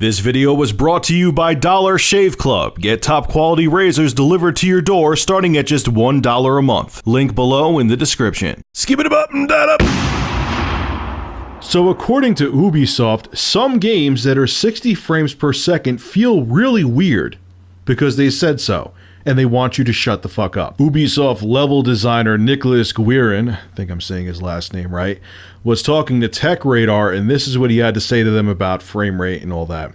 This video was brought to you by Dollar Shave Club. Get top quality razors delivered to your door starting at just $1 a month. Link below in the description. Skip it up and that up. So according to Ubisoft, some games that are 60 frames per second feel really weird because they said so, and they want you to shut the fuck up. Ubisoft level designer Nicholas Guerin, I think I'm saying his last name right, was talking to Tech Radar, and this is what he had to say to them about frame rate and all that.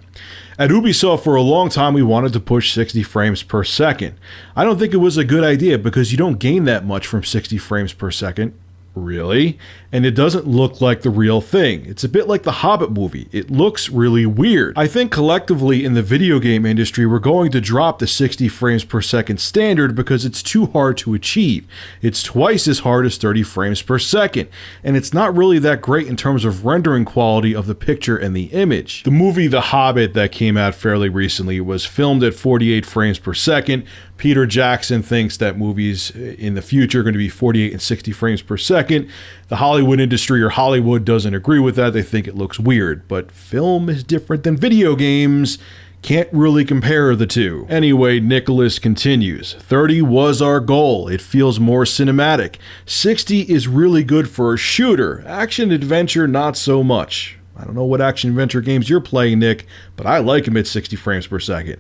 At Ubisoft, for a long time, we wanted to push 60 frames per second. I don't think it was a good idea because you don't gain that much from 60 frames per second. Really? And it doesn't look like the real thing. It's a bit like the Hobbit movie. It looks really weird. I think collectively in the video game industry, we're going to drop the 60 frames per second standard because it's too hard to achieve. It's twice as hard as 30 frames per second, and it's not really that great in terms of rendering quality of the picture and the image. The movie The Hobbit that came out fairly recently was filmed at 48 frames per second. Peter Jackson thinks that movies in the future are going to be 48 and 60 frames per second. The Hollywood industry or Hollywood doesn't agree with that. They think it looks weird, but film is different than video games. Can't really compare the two. Anyway, Nicholas continues. 30 was our goal. It feels more cinematic. 60 is really good for a shooter. Action adventure, not so much. I don't know what action adventure games you're playing, Nick, but I like them at 60 frames per second.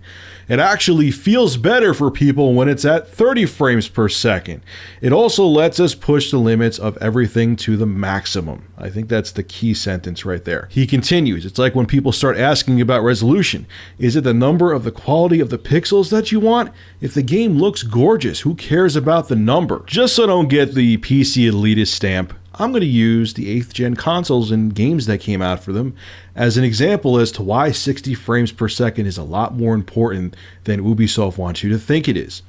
It actually feels better for people when it's at 30 frames per second. It also lets us push the limits of everything to the maximum. I think that's the key sentence right there. He continues, it's like when people start asking about resolution. Is it the number of the quality of the pixels that you want? If the game looks gorgeous, who cares about the number? Just so I don't get the PC elitist stamp, I'm going to use the 8th gen consoles and games that came out for them as an example as to why 60 frames per second is a lot more important than Ubisoft wants you to think it is.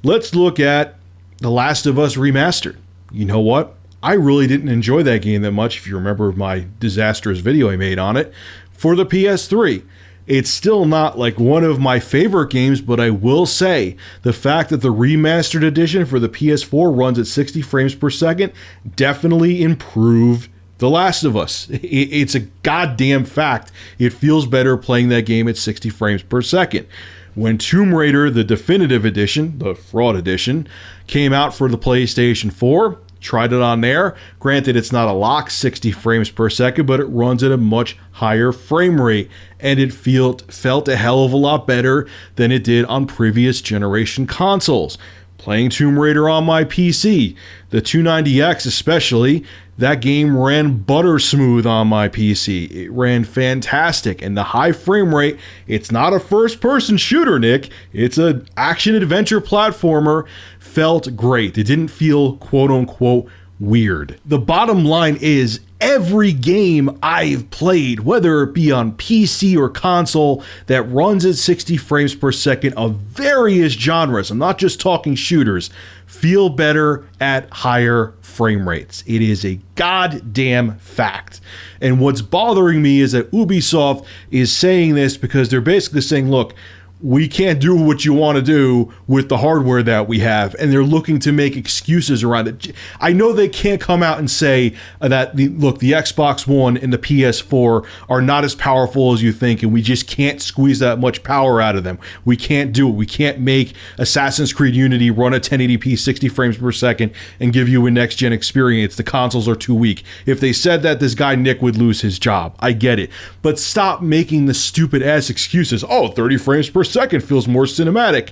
Let's look at The Last of Us Remastered. You know what? I really didn't enjoy that game that much, if you remember my disastrous video I made on it, for the PS3. It's still not like one of my favorite games, but I will say the fact that the remastered edition for the PS4 runs at 60 frames per second definitely improved The Last of Us. It's a goddamn fact. It feels better playing that game at 60 frames per second. When Tomb Raider, the definitive edition, the fraud edition, came out for the PlayStation 4, tried it on there. Granted, it's not a lock 60 frames per second, but it runs at a much higher frame rate, and it felt a hell of a lot better than it did on previous generation consoles. Playing Tomb Raider on my PC, the 290X especially, that game ran butter smooth on my PC. It ran fantastic, and the high frame rate, it's not a first-person shooter, Nick. It's an action-adventure platformer, felt great. It didn't feel quote-unquote weird. The bottom line is, every game I've played, whether it be on PC or console, that runs at 60 frames per second of various genres, I'm not just talking shooters, feel better at higher frame rates. It is a goddamn fact. And what's bothering me is that Ubisoft is saying this because they're basically saying, look, we can't do what you want to do with the hardware that we have, and they're looking to make excuses around it. I know they can't come out and say that, the Xbox One and the PS4 are not as powerful as you think, and we just can't squeeze that much power out of them. We can't do it. We can't make Assassin's Creed Unity run at 1080p 60 frames per second and give you a next-gen experience. The consoles are too weak. If they said that, this guy Nick would lose his job. I get it. But stop making the stupid-ass excuses. Oh, 30 frames per second feels more cinematic.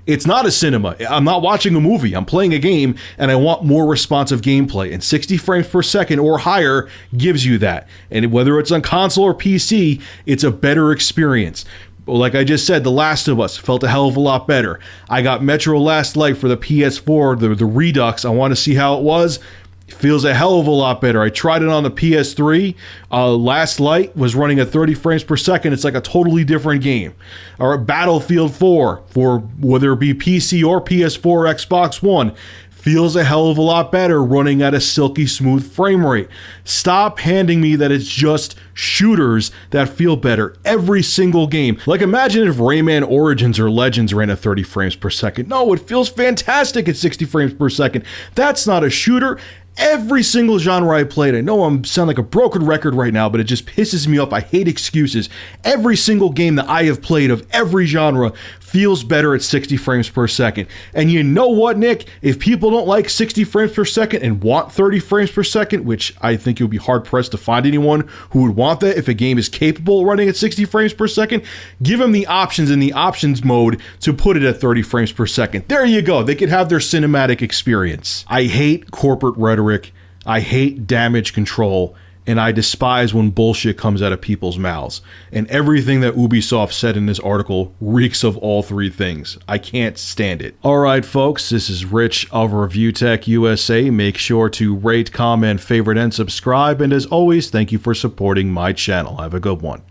It's not a cinema. I'm not watching a movie. I'm playing a game, and I want more responsive gameplay. And 60 frames per second or higher gives you that. And whether it's on console or PC, it's a better experience. Like I just said, The Last of Us felt a hell of a lot better. I got Metro Last Light for the PS4, the Redux. I want to see how it was. Feels a hell of a lot better. I tried it on the PS3. Last Light was running at 30 frames per second. It's like a totally different game. Or Battlefield 4, for whether it be PC or PS4 or Xbox One, feels a hell of a lot better running at a silky smooth frame rate. Stop handing me that it's just shooters that feel better. Every single game. Like, imagine if Rayman Origins or Legends ran at 30 frames per second. No, it feels fantastic at 60 frames per second. That's not a shooter. every single genre I played. I know I'm sound like a broken record right now, but it just pisses me off. I hate excuses. Every single game that I have played of every genre feels better at 60 frames per second. And you know what, Nick? If people don't like 60 frames per second and want 30 frames per second, which I think you'll be hard-pressed to find anyone who would want that if a game is capable of running at 60 frames per second, give them the options in the options mode to put it at 30 frames per second. There you go. They could have their cinematic experience. I hate corporate rhetoric. I hate damage control. And I despise when bullshit comes out of people's mouths. And everything that Ubisoft said in this article reeks of all three things. I can't stand it. Alright folks, this is Rich of Review Tech USA. Make sure to rate, comment, favorite, and subscribe. And as always, thank you for supporting my channel. Have a good one.